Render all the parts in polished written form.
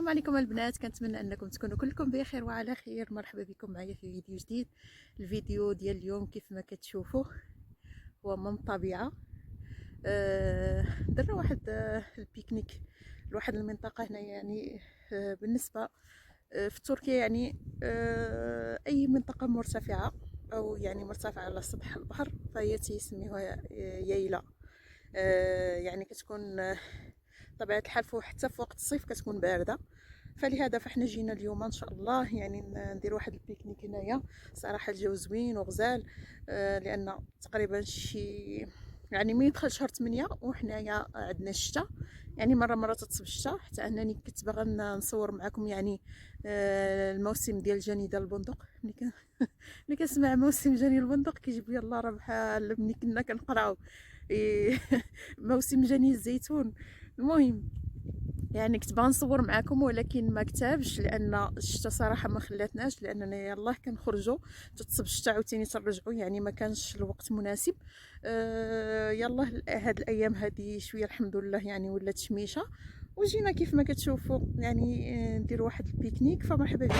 السلام عليكم البنات، كنتمنى انكم تكونوا كلكم بخير وعلى خير. مرحبا بكم معايا في فيديو جديد. الفيديو ديال اليوم كيف ما كتشوفوا هو من الطبيعه. درنا واحد البيكنيك لواحد المنطقه هنا، يعني بالنسبه في تركيا، يعني اي منطقه مرتفعه او يعني مرتفعه على سطح البحر فهي تيسميوها ييله. يعني كتكون طبيعة الحال حتى في وقت الصيف كتكون باردة. فلهذا فاحنا جينا اليوم ان شاء الله يعني ندير واحد البيكنيك هنايا. صراحة الجو زوين وغزال، لان تقريبا شي يعني من يدخل شهر 8 وحنايا عندنا الشتاء، يعني مرة تتصب الشتاء، حتى انني كنت باغا نصور معكم يعني الموسم ديال جني ديال البندق. ملي كنسمع موسم جني البندق كيجيب لي الله راه بحال ملي كنا كنقراو موسم جني الزيتون. المهم يعني كنت باغا نصور معكم ولكن ما كتبش، لان الشتا صراحه ما خلاتناش، لاننا يلاه كنخرجوا تتصب الشتا عاوتاني ترجعوا، يعني ما كانش الوقت مناسب. يلا هاد الايام هذه شويه الحمد لله يعني ولات شميشه، وجينا كيف ما كتشوفوا يعني ندير واحد البيكنيك. فمرحبا بكم.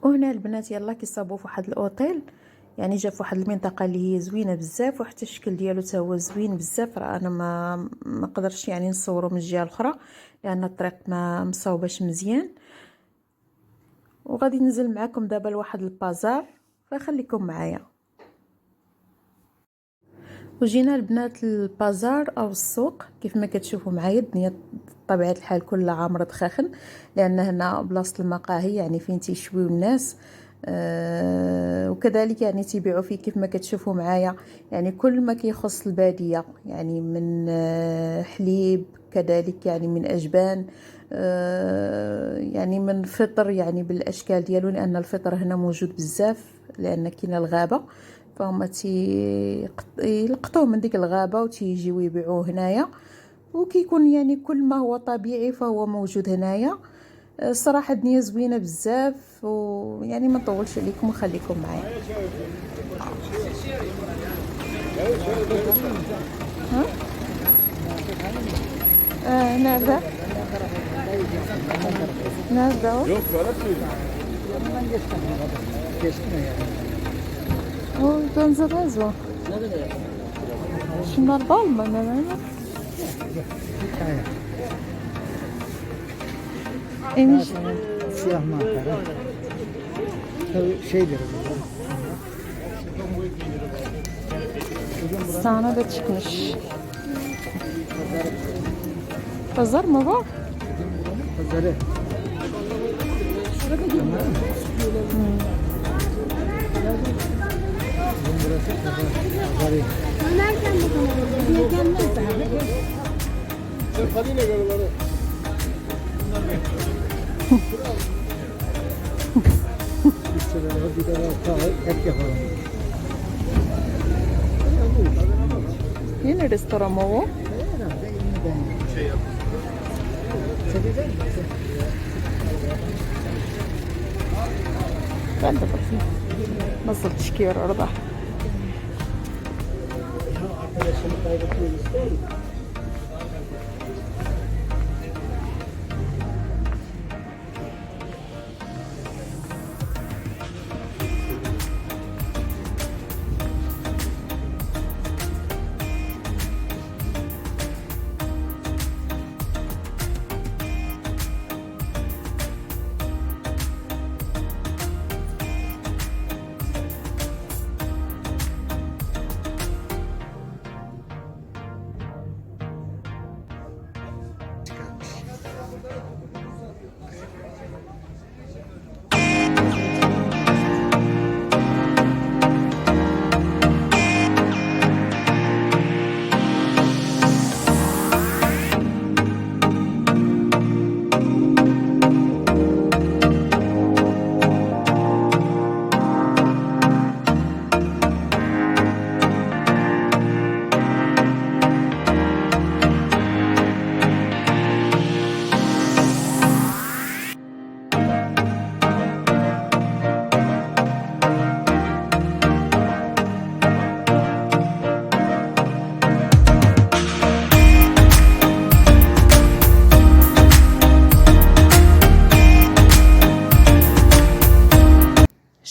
وهنا البنات يلا كيصابوا في واحد الاوتيل، يعني جا في واحد المنطقه اللي هي زوينه بزاف، وحتى الشكل ديالو تا هو زوين بزاف. راه انا ما قدرتش يعني نصوره من الجهه الاخرى لان الطريق ما مصوباش مزيان. وغادي ننزل معكم دابا لواحد البازار، فخليكم معايا. وجينا البنات البازار او السوق. كيف ما كتشوفوا معايا الدنيا بطبيعه الحال كلها عامره دخاخن، لان هنا بلاصه المقاهي يعني فين تيشويو الناس. وكذلك يعني تيبيعوا فيه كيف ما كتشوفوا معايا يعني كل ما كيخص الباديه، يعني من حليب، كذلك يعني من اجبان، يعني من فطر يعني بالاشكال ديالو، لان الفطر هنا موجود بزاف لان كاينه الغابه، فهم يلقطوه من ديك الغابه وتيجيو يبيعوه هنايا. وكيكون يعني كل ما هو طبيعي فهو موجود هنايا. الصراحه الدنيا زوينه بزاف، ويعني ما نطولش عليكم وخليكم معايا. ها nerede? Nerede o? Yok Ferhat O benzemez o. Şunlar bal mı? Ne? Enişte. Siyah mantar. Tabii şeydir bu. Sana da çıkmış. Pazar mı bu? Pazarı. Burası pazarı. Dönerken bakalım. Niye gelmez abi? sen Kaline galiba. Bir de kahve et yapalım. Yine restoran mı bu? Herhalde yeniden çekecek misin? Ben de bakayım. Nasıl çıkıyor orada? Arkadaşımı kaybetmek isterim.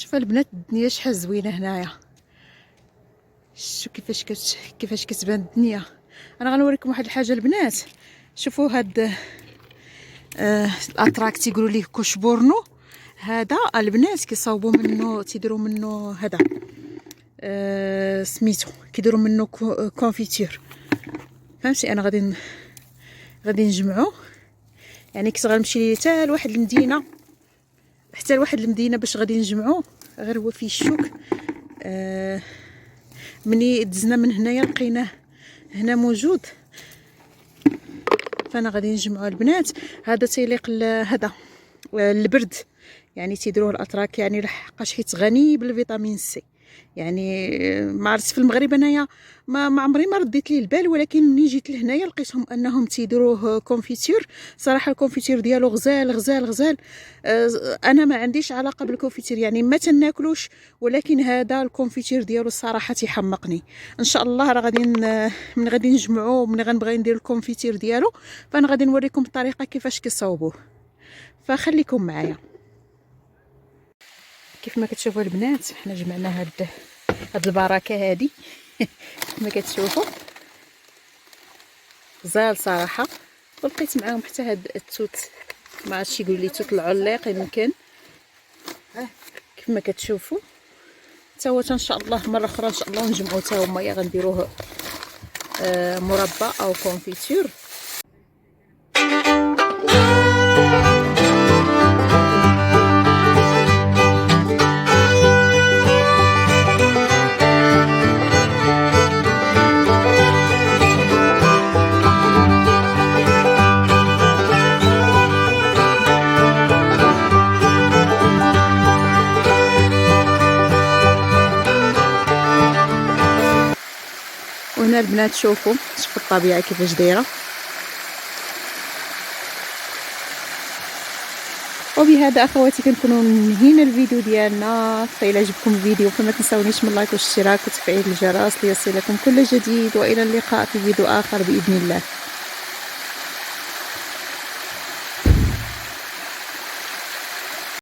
شوف البنات الدنيا شحال زوينه هنايا. شوفوا كيفاش كتبان الدنيا. انا غنوريكم واحد الحاجه البنات. شوفوا هاد الاتراك تيقولوا ليه كوشبورنو. هذا البنات كيصاوبوا منه، تيديروا منه هذا سميتو، كيديروا منه كونفيتير. فهمتي؟ انا غادي نجمعو، يعني كنت غنمشي حتى لواحد المدينه، حتى لواحد المدينه باش غادي نجمعو. غير هو فيه الشوك. مني دزنا من هنايا لقيناه هنا موجود، فانا غادي نجمعو البنات. هذا تيليق هذا البرد، يعني تيديروه الاتراك، يعني لحقاش حيت غني بالفيتامين سي. يعني ما عرفت في المغرب انايا ما عمري ما رديت ليه البال، ولكن ملي جيت لهنايا لقيتهم انهم تيديروه كونفيتير. صراحه الكونفيتير ديالو غزال غزال غزال. انا ما عنديش علاقه بالكونفيتير، يعني ما تناكلوش، ولكن هذا الكونفيتير ديالو الصراحه تيحمقني. ان شاء الله راه غادي من غادي نجمعوه، من غنبغي ندير الكونفيتير ديالو، فانا غادي نوريكم الطريقه كيفاش كيصاوبوه، فخليكم معايا. كيف ما كتشوفوا البنات، حنا جمعنا هاد هاد البركه هادي كما كتشوفوا زال صراحه. ولقيت معاهم حتى هاد التوت، ما عرفتش يقول لي توت العليق يمكن، كما كتشوفوا حتى هو ان شاء الله مره اخرى ان شاء الله نجمعوا حتى هما يا غنديروه مربى او كونفيتور. وهنا البنات شوفوا الطبيعه كيفاش دايره. وبهذا اخواتي كنكونوا منهينا الفيديو ديالنا. فإلا عجبكم الفيديو فما تنساونيش من لايك والاشتراك وتفعيل الجرس ليصلكم كل جديد، والى اللقاء في فيديو اخر باذن الله.